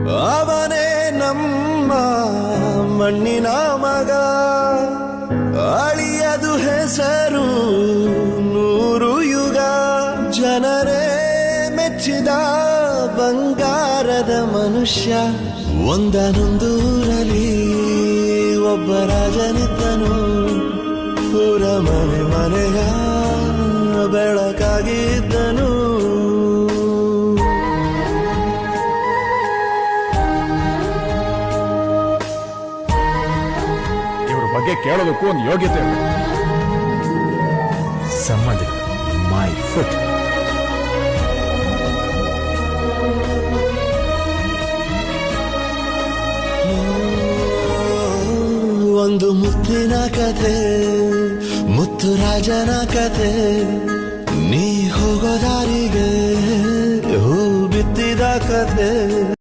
ಅವನೇ ನಮ್ಮ ಮಣ್ಣಿನ ಮಗ, ಅಳಿಯದು ಹೆಸರು ನೂರು ಯುಗ. ಜನರೇ ಮೆಚ್ಚಿದ ಬಂಗಾರದ ಮನುಷ್ಯ. ಒಂದನೊಂದೂರಲ್ಲಿ ಒಬ್ಬ ರಾಜನಿದ್ದನು, ಊರ ಮನೆ ಮನೆಯ ಬೆಳಕಾಗಿದ್ದನು. ಇವ್ರ ಬಗ್ಗೆ ಕೇಳೋದಕ್ಕೂ ಒಂದು ಯೋಗ್ಯತೆ ಇರಬೇಕು. ಸಂಬಂಧಿಗಳು ಮೈ ಫುಟ್. ಒಂದು ಮುತ್ತಿನ ಕಥೆ, ಮುತ್ತು ರಾಜನ ಕಥೆ. ನೀ ಹೋಗೋ ದಾರಿಗೆ ಹೂ ಬಿತ್ತಿದ ಕಥೆ.